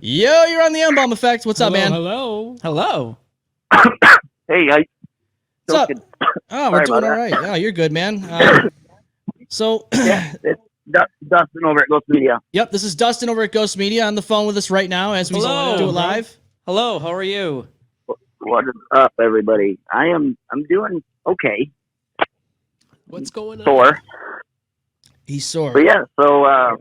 Yo, you're on the M-Balm effect. What's up, man? Hello. Hey, What's up? Oh, we're doing all right. Yeah, you're good, man. Yeah, it's Dustin over at Ghost Media. Yep, this is Dustin over at Ghost Media on the phone with us right now as we do it live. Hello, how are you? What is up, everybody? I'm doing okay. What's going on? Sore. He's sore. But yeah, so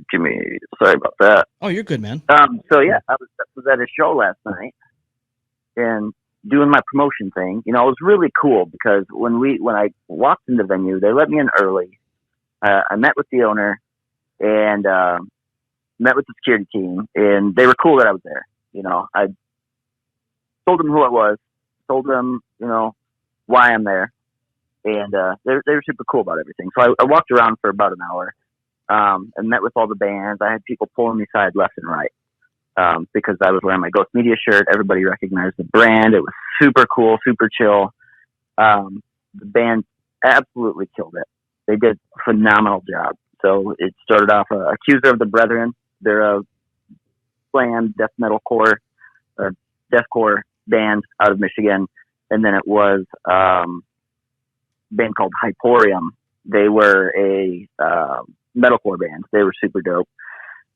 Jimmy, sorry about that. Oh, you're good, man. So yeah, I was at a show last night and doing my promotion thing. You know, it was really cool because when I walked in the venue, they let me in early. I met with the owner and met with the security team, and they were cool that I was there. You know, I told them who I was, told them, you know, why I'm there, and they were super cool about everything. So I walked around for about an hour and met with all the bands. I had people pulling me aside left and right because I was wearing my Ghost Media shirt. Everybody recognized the brand. It was super cool, super chill. The band absolutely killed it. They did a phenomenal job. So it started off Accuser of the Brethren. They're a slam death metalcore or deathcore band out of Michigan, and then it was a band called Hyporium. They were a metalcore band. They were super dope.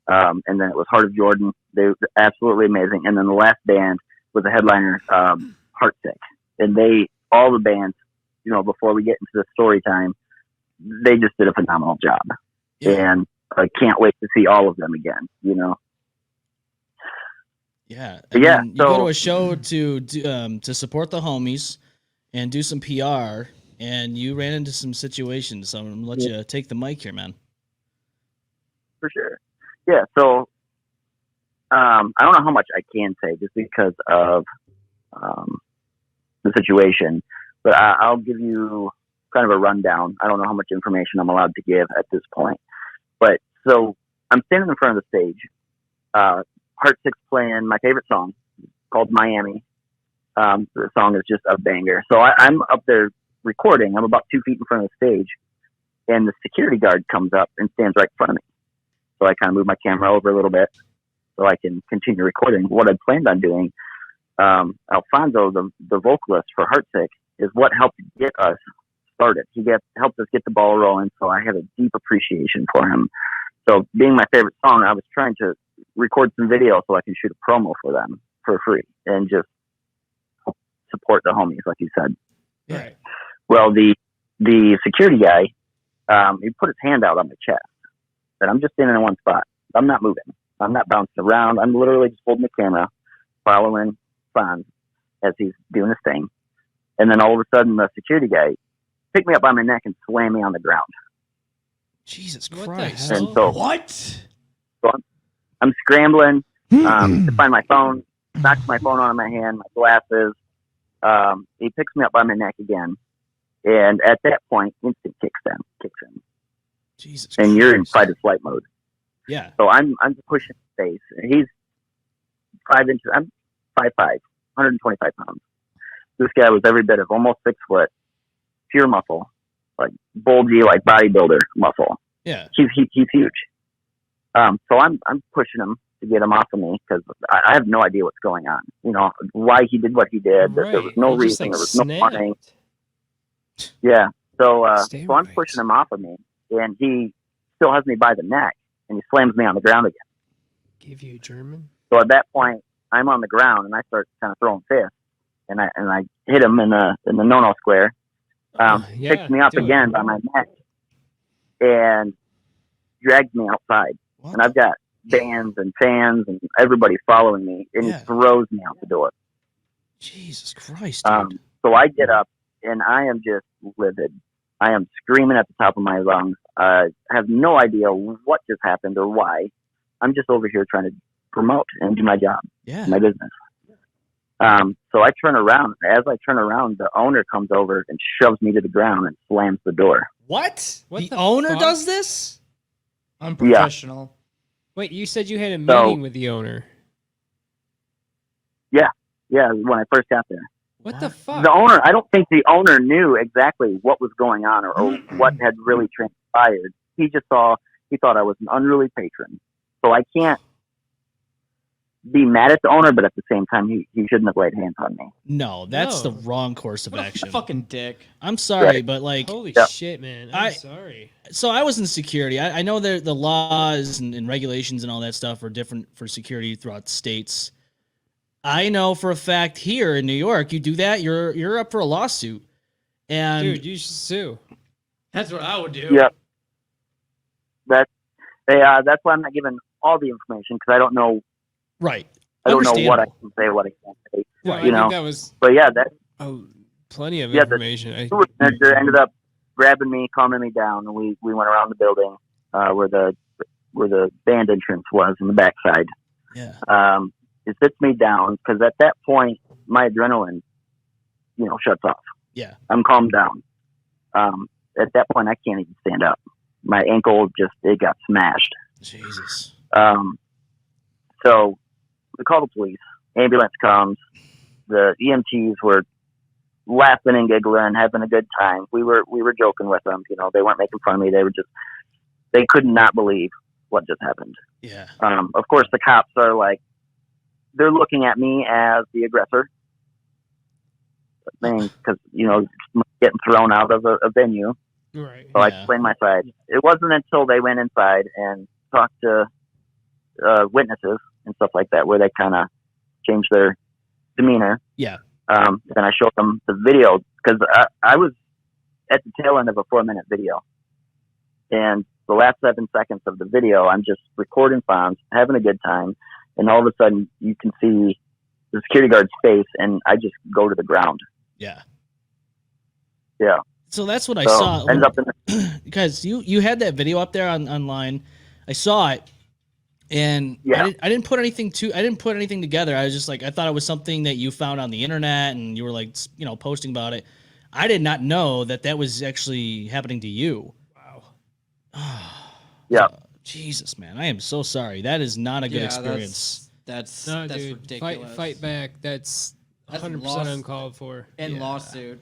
And then it was Heart of Jordan. They were absolutely amazing. And then the last band was a headliner, Heartsick. And all the bands, you know, before we get into the story time, they just did a phenomenal job. Yeah. And I can't wait to see all of them again, you know? Yeah. Yeah. You go to a show to support the homies and do some PR, and you ran into some situations. So I'm going to let you take the mic here, man. For sure. Yeah. So I don't know how much I can say just because of the situation, but I'll give you kind of a rundown. I don't know how much information I'm allowed to give at this point. But so I'm standing in front of the stage. Heartsick's playing my favorite song called Miami. The song is just a banger. So I'm up there recording. I'm about 2 feet in front of the stage, and the security guard comes up and stands right in front of me. So I kind of move my camera over a little bit so I can continue recording. What I planned on doing, Alfonso, the vocalist for Heartsick, is what helped get us started. He helped us get the ball rolling, so I have a deep appreciation for him. So being my favorite song, I was trying to record some video so I can shoot a promo for them for free and just support the homies, like you said. Right. Well, the security guy, he put his hand out on my chest, and I'm just standing in one spot. I'm not moving. I'm not bouncing around. I'm literally just holding the camera, following Fonz as he's doing his thing. And then all of a sudden, the security guy picked me up by my neck and slammed me on the ground. Jesus Christ. And so, What? So I'm scrambling to find my phone, knocks my phone out of my hand, my glasses. He picks me up by my neck again. And at that point, instant kicks in. Jesus and Christ. You're in fight or flight mode. Yeah. So I'm pushing his face. He's 5 inches. I'm 5'5", 125 pounds. This guy was every bit of almost 6 foot, pure muscle, like bulgy, like bodybuilder muscle. Yeah. He's huge. So I'm pushing him to get him off of me because I have no idea what's going on. You know, why he did what he did. Right. There was no reason. There was no warning. Yeah. So I'm pushing him off of me, and he still has me by the neck, and he slams me on the ground again. Give you German? So at that point, I'm on the ground, and I start kind of throwing fists, and I hit him in the no-no square. Picks me up again by my neck, and drags me outside. What? And I've got bands and fans and everybody following me, and he throws me out the door. Jesus Christ, dude. So I get up, and I am just livid. I am screaming at the top of my lungs. I have no idea what just happened or why. I'm just over here trying to promote and do my job, my business. So I turn around. As I turn around, the owner comes over and shoves me to the ground and slams the door. What the owner does this? Unprofessional. Wait, you said you had a meeting with the owner. Yeah, when I first got there. What the fuck? The owner, I don't think the owner knew exactly what was going on or what had really transpired. He just saw, he thought I was an unruly patron. So I can't be mad at the owner, but at the same time, he shouldn't have laid hands on me. No, that's No. the wrong course of What a action. fucking dick. I'm sorry, Right. but like, Holy Yeah. shit, man. I'm I- sorry. so I was in security. I know that the laws and regulations and all that stuff are different for security throughout states. I know for a fact here in New York, you do that, you're up for a lawsuit. And Dude, you should sue. That's what I would do. Yep. That's why I'm not giving all the information because I don't know. right, I don't know what I Understandable. can say, what I can't say. No, Right. I You think know. that was But yeah, that plenty of Yeah, the- information. tour manager ended up grabbing me, calming me down, and we went around the building where the band entrance was in the backside. Yeah. It sits me down because at that point my adrenaline, shuts off. Yeah. I'm calmed down. At that point I can't even stand up. My ankle it got smashed. Jesus. So we call the police. Ambulance comes. The EMTs were laughing and giggling, having a good time. We were joking with them. They weren't making fun of me. They could not believe what just happened. Yeah. Of course, the cops are like, they're looking at me as the aggressor. Because, getting thrown out of a venue. Right. So I Yeah. explained my side. It wasn't until they went inside and talked to witnesses and stuff like that where they kind of changed their demeanor. Yeah. Then I showed them the video because I was at the tail end of a 4-minute video. And the last 7 seconds of the video, I'm just recording Fonz, having a good time. And all of a sudden you can see the security guard's face and I just go to the ground. Yeah. Yeah. So that's what I So saw. ended up in the, Because you had that video up there online. I saw it, and Yeah. I didn't put anything together. I was just like, I thought it was something that you found on the internet, and you were like, posting about it. I did not know that was actually happening to you. Wow. Yeah. Jesus, man, I am so sorry. That is not a good experience. That's No, that's dude. ridiculous. Fight back. That's That's 100% lost- uncalled for. And Yeah. lawsuit.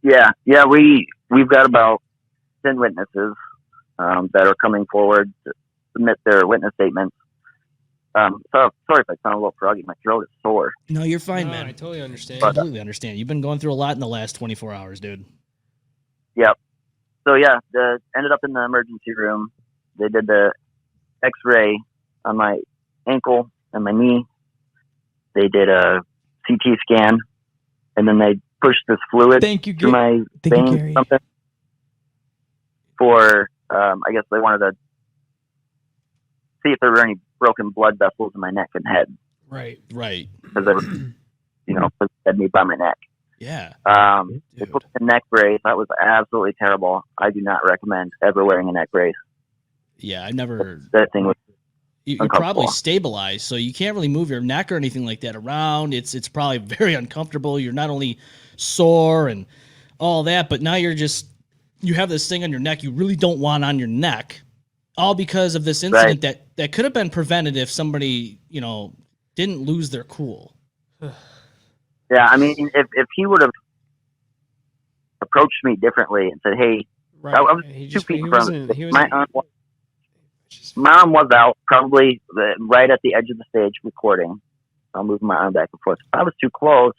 Yeah. We've got about 10 witnesses that are coming forward to submit their witness statements. So sorry if I sound a little froggy. My throat is sore. No, you're fine, No, man. I totally understand. Completely understand. You've been going through a lot in the last 24 hours, dude. Yep. So yeah, ended up in the emergency room. They did the X-ray on my ankle and my knee. They did a CT scan, and then they pushed this fluid Thank you, through my Thank you, veins. Gary. Something for I guess they wanted to see if there were any broken blood vessels in my neck and head Right. Right. because they were, had me by my neck. Yeah. They Dude. put a neck brace. That was absolutely terrible. I do not recommend ever wearing a neck brace. Yeah. I never. That thing was You're probably uncomfortable. stabilized, so you can't really move your neck or anything like that around. It's probably very uncomfortable. You're not only sore and all that, but now you have this thing on your neck you really don't want on your neck, all because of this incident that could have been prevented if somebody didn't lose their cool. Yeah, I mean, if he would have approached me differently and said, "Hey," Right. I was He 2 just- feet he in front of wasn't- the he stage. My wasn't- arm was out, probably right at the edge of the stage recording. I'm moving my arm back and forth. If I was too close,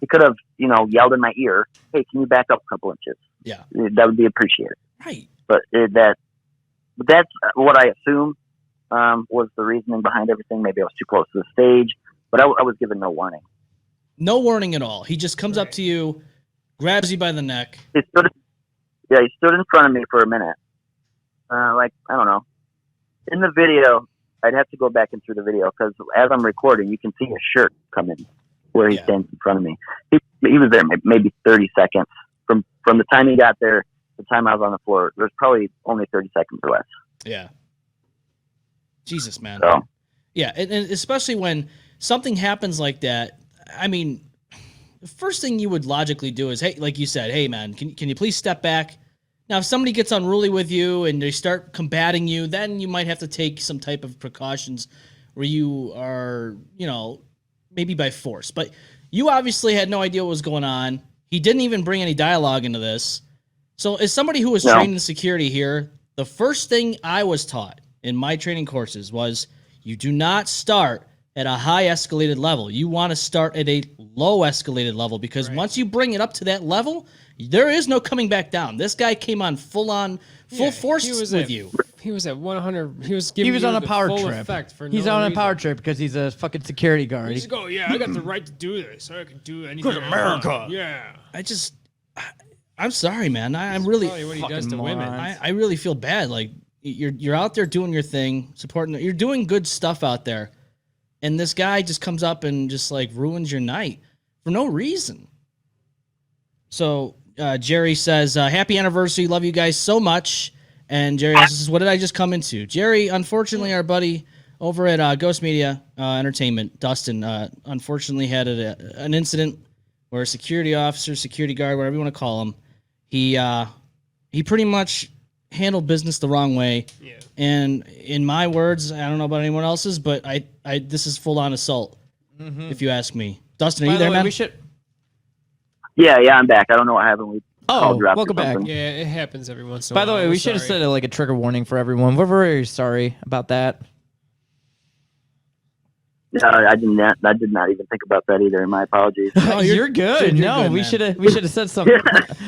he could have, yelled in my ear, "Hey, can you back up a couple inches?" Yeah. That would be appreciated. Right. But that's what I assume was the reasoning behind everything. Maybe I was too close to the stage, but I was given no warning. No warning at all. He just comes up Right. to you, grabs you by the neck. He stood in front of me for a minute. I don't know. In the video, I'd have to go back and through the video because as I'm recording, you can see his shirt come in where he Yeah. stands in front of me. He was there maybe 30 seconds. From the time he got there to the time I was on the floor, there's probably only 30 seconds or less. Yeah. Jesus, man. So, Yeah, and especially when something happens like that. I mean, the first thing you would logically do is, hey, like you said, hey, man, can you please step back? Now, if somebody gets unruly with you and they start combating you, then you might have to take some type of precautions where you are, maybe by force. But you obviously had no idea what was going on. He didn't even bring any dialogue into this. So as somebody who was No. trained in security here, The first thing I was taught in my training courses was you do not start at a high escalated level. You want to start at a low escalated level because once you bring it up to that level, there is no coming back down. This guy came on full force with you. He was at 100. He was giving. He was you on a the power full trip. Effect for He's no on a reason. power trip because he's a fucking security guard. He's go, yeah, I got the right to do this. I can do anything. Good America. Yeah. I'm sorry, man. I'm really Probably what he does to morons. women. I really feel bad. Like you're out there doing your thing, supporting. You're doing good stuff out there, and this guy just comes up and just like ruins your night for no reason. So Jerry says, "Happy anniversary! Love you guys so much." And Jerry also says, "What did I just come into?" Jerry, unfortunately, our buddy over at Ghost Media Entertainment, Dustin, unfortunately had an incident where a security officer, security guard, whatever you want to call him, he pretty much handled business the wrong way. Yeah. And in my words, I don't know about anyone else's, but I this is full on assault, if you ask me. Dustin, are By you the there, way, man? we should. Yeah, I'm back. I don't know what happened. We called dropped or welcome back. something. Yeah, it happens every once in a By while. the way, we We're should have sorry. said like a trigger warning for everyone. We're very sorry about that. I did not even think about that either. My apologies. Oh, you're good. dude, you're No, good, we man. should have said something.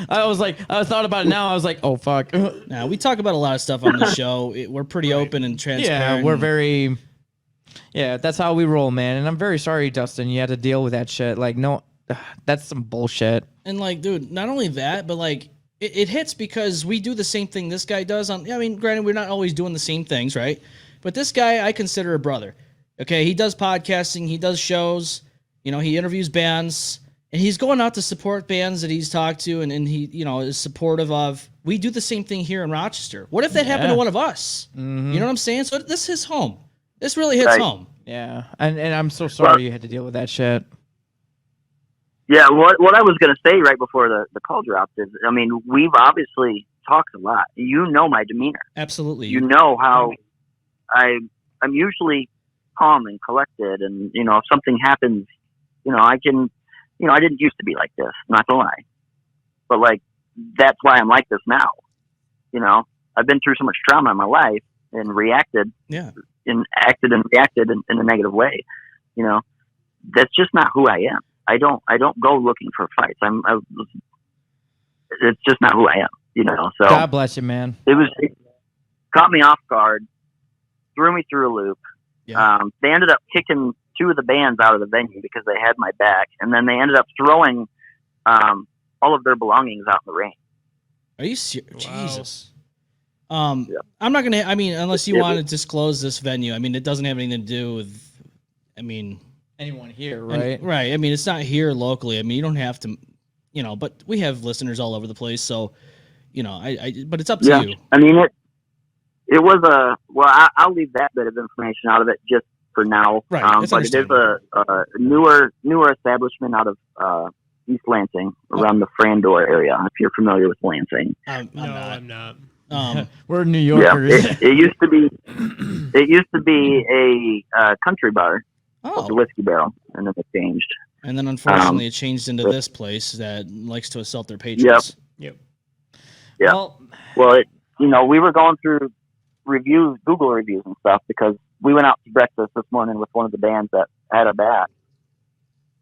I thought about it now. I was like, oh fuck. Now, we talk about a lot of stuff on the show. We're pretty open and transparent. Yeah, we're very. Yeah, that's how we roll, man. And I'm very sorry, Dustin. You had to deal with that shit. Like, no, that's some bullshit. And like, dude, not only that, but like, it hits because we do the same thing this guy does. I mean, granted, we're not always doing the same things, right? But this guy, I consider a brother. Okay, he does podcasting, he does shows, he interviews bands, and he's going out to support bands that he's talked to, and he, is supportive of. We do the same thing here in Rochester. What if that happened to one of us? Mm-hmm. You know what I'm saying? So this is home. This really hits Right. home. Yeah, and I'm so sorry you had to deal with that shit. Yeah, what I was going to say right before the call dropped is, I mean, we've obviously talked a lot. You know my demeanor. Absolutely. You know how I'm usually calm and collected, and if something happens, I can, I didn't used to be like this, not gonna lie, but like that's why I'm like this now. I've been through so much trauma in my life and reacted, acted and reacted in a negative way. That's just not who I am. I don't go looking for fights. It's just not who I am. So God bless you, man. it caught me off guard, threw me through a loop. Yeah. They ended up kicking two of the bands out of the venue because they had my back, and then they ended up throwing all of their belongings out in the rain. Are you serious? Wow. Jesus. I'm not gonna. I mean, unless you want to disclose this venue. I mean, it doesn't have anything to do with. I mean, Anyone here, right? right. I mean, it's not here locally. I mean, you don't have to. But we have listeners all over the place, so but it's up to you. I mean it was I'll leave that bit of information out of it just for now. Right, it's but it is a newer establishment out of East Lansing, around the Frandor area. If you're familiar with Lansing, I'm No, not. I'm not. We're New yeah, Yorkers. it used to be a country bar, called the Whiskey Barrel, and then it changed. And then unfortunately, it changed into this place that likes to assault their patrons. Yep. Yeah. Well, We were going through Google reviews and stuff, because we went out to breakfast this morning with one of the bands that had a back,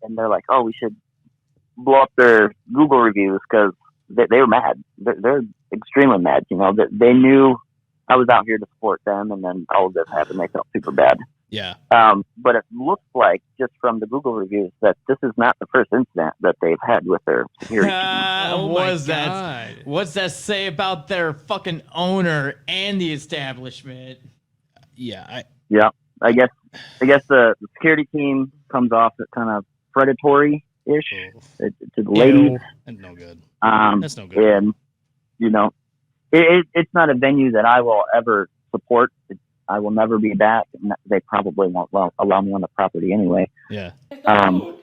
and they're like, "Oh, we should blow up their Google reviews," because they were mad. They're extremely mad. They knew I was out here to support them, and then all of this happened. They felt super bad. Yeah. But it looks like, just from the Google reviews, that this is not the first incident that they've had with their security. Oh my what's that? God. What's that say about their fucking owner and the establishment? Yeah. Yeah, I guess the security team comes off as kind of predatory-ish to the ladies. That's no good. That's no good. And it's not a venue that I will ever support. I will never be back, and they probably won't allow me on the property anyway. Yeah. But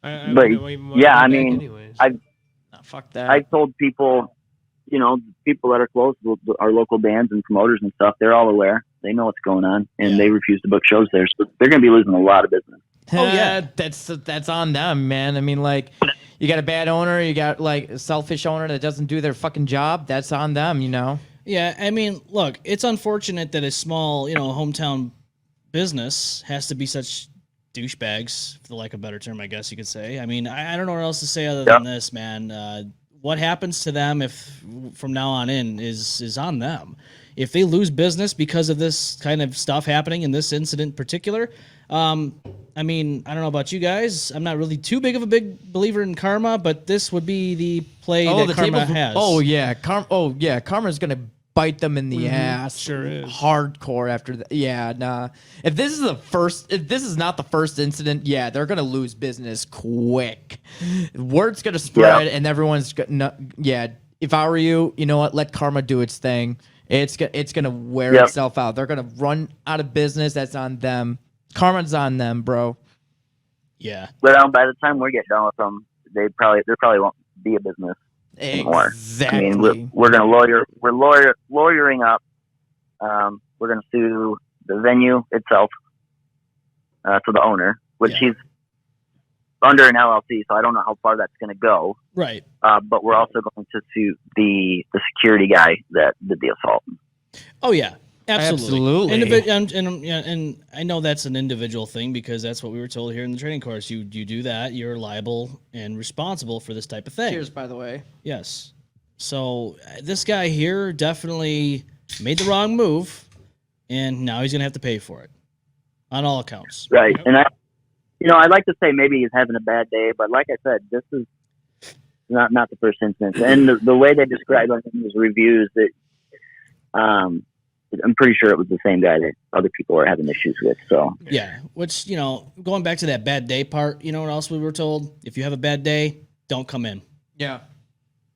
yeah, I mean, Fuck that. I've told people, people that are close, our local bands and promoters and stuff, they're all aware. They know what's going on, and they refuse to book shows there. So they're going to be losing a lot of business. Oh, yeah. That's on them, man. I mean, like, You got a bad owner, you got like a selfish owner that doesn't do their fucking job. That's on them, you know. Yeah, I mean, look, it's unfortunate that a small, hometown business has to be such douchebags, for the lack of a better term, I guess you could say. I mean, I don't know what else to say other than this, man. What happens to them if from now on in is on them. If they lose business because of this kind of stuff happening in this incident in particular, I mean, I don't know about you guys. I'm not really too big of a big believer in karma, but this would be the play that karma has. Oh yeah, karma's gonna bite them in the ass. Sure is. Hardcore after that. Yeah, nah. If this is not the first incident, yeah, they're gonna lose business quick. Word's gonna spread, and everyone's gonna. Yeah, if I were you, you know what? Let karma do its thing. It's gonna wear itself out. They're gonna run out of business. That's on them. Karma's on them, bro. Yeah. But by the time we get done with them, there probably won't be a business anymore. Exactly. I mean, we're gonna lawyering up. We're gonna sue the venue itself, to the owner, which he's under an LLC, so I don't know how far that's gonna go. Right. But we're also going to sue the security guy that did the assault. Oh yeah. Absolutely. Absolutely. And I know that's an individual thing because that's what we were told here in the training course. You do that, you're liable and responsible for this type of thing. Cheers, by the way. Yes. So this guy here definitely made the wrong move, and now he's gonna have to pay for it, on all accounts. Right. And I'd like to say maybe he's having a bad day, but like I said, this is not the first instance. And the way they described it in his reviews, that I'm pretty sure it was the same guy that other people were having issues with. So yeah, which going back to that bad day part, you know what else we were told? If you have a bad day, don't come in. Yeah.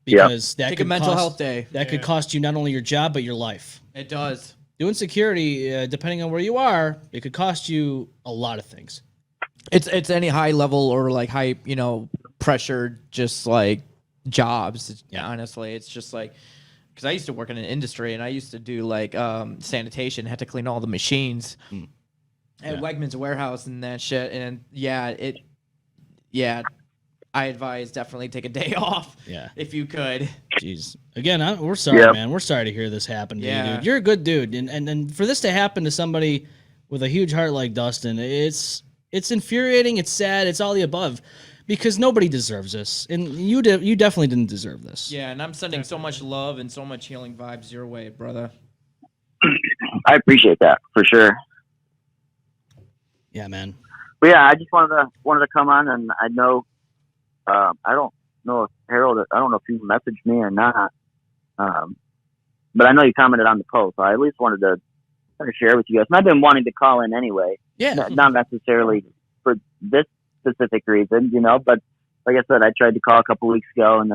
Because that Take could a mental health day. That could cost you not only your job but your life. It does. Doing security, depending on where you are, it could cost you a lot of things. It's any high level or like high, pressure, just like jobs. Yeah. Honestly, it's just like, because I used to work in an industry and I used to do like sanitation, had to clean all the machines at Wegmans warehouse and that shit. And I advise definitely take a day off. Yeah. If you could. Jeez. Again, we're sorry, man. We're sorry to hear this happen to you, dude. You're a good dude. And for this to happen to somebody with a huge heart like Dustin, it's infuriating, it's sad, it's all the above. Because nobody deserves this, and you definitely didn't deserve this. Yeah, and I'm sending so much love and so much healing vibes your way, brother. I appreciate that for sure. Yeah, man. But yeah, I just wanted to come on, and I know I don't know if Harold. I don't know if you messaged me or not, but I know you commented on the post. So I at least wanted to kind of share with you guys. And I've been wanting to call in anyway. Yeah. Not necessarily for this specific reason, but like I said, I tried to call a couple weeks ago and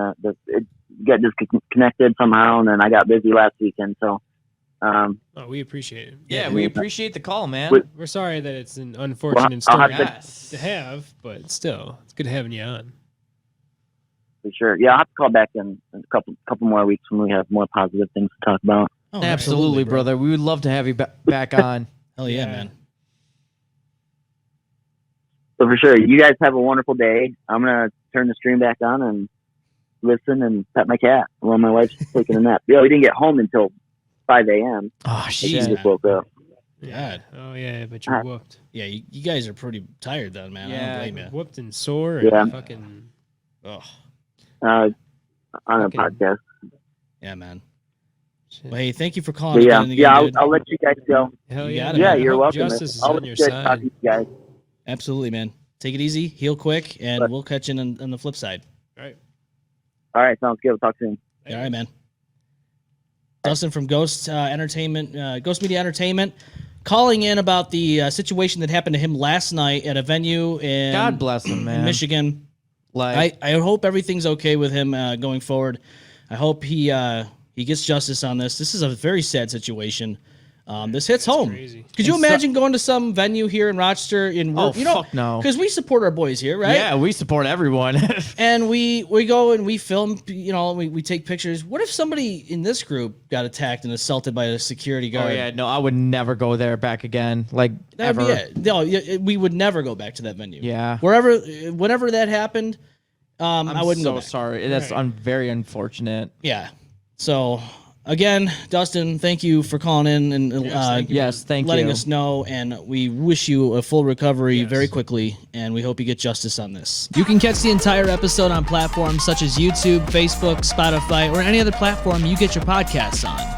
it got disconnected somehow, and then I got busy last weekend. So, we appreciate it. Yeah, we appreciate the call, man. We're sorry that it's an unfortunate story Yes. to have, but still, it's good having you on. For sure. Yeah, I'll have to call back in a couple more weeks when we have more positive things to talk about. Oh, absolutely, brother. We would love to have you back on. Hell yeah, man. So for sure, you guys have a wonderful day. I'm going to turn the stream back on and listen and pet my cat while my wife's taking a nap. We didn't get home until 5 a.m. Oh, She shit. just woke up. God. Oh, yeah, but you're whooped. Yeah, you guys are pretty tired then, man. I don't blame you. Whooped and sore and fucking... Oh. On a podcast. Yeah, man. Shit. Well, hey, thank you for calling. I'll let you guys go. Hell You yeah. got it, Yeah, man. you're welcome. Justice is Always on your good side. talking to you guys. Absolutely, man. Take it easy, heal quick, and we'll catch you on the flip side. All right. All right, sounds good. We'll talk soon. All right, man. Dustin from Ghost Entertainment, Ghost Media Entertainment, calling in about the situation that happened to him last night at a venue in God bless him, man. Michigan. Like, I hope everything's okay with him going forward. I hope he gets justice on this. This is a very sad situation. This hits home. crazy. Could you imagine going to some venue here in Rochester? Fuck no. Because we support our boys here, right? Yeah, we support everyone. And we go and we film, we take pictures. What if somebody in this group got attacked and assaulted by a security guard? Oh yeah, no, I would never go there back again. Like, That'd ever. be it. No, we would never go back to that venue. Yeah. Whenever that happened, I wouldn't so go back. sorry. That's very unfortunate. Yeah. So again, Dustin, thank you for calling in and Thank letting you. us know, and we wish you a full recovery very quickly, and we hope you get justice on this. You can catch the entire episode on platforms such as YouTube, Facebook, Spotify, or any other platform you get your podcasts on.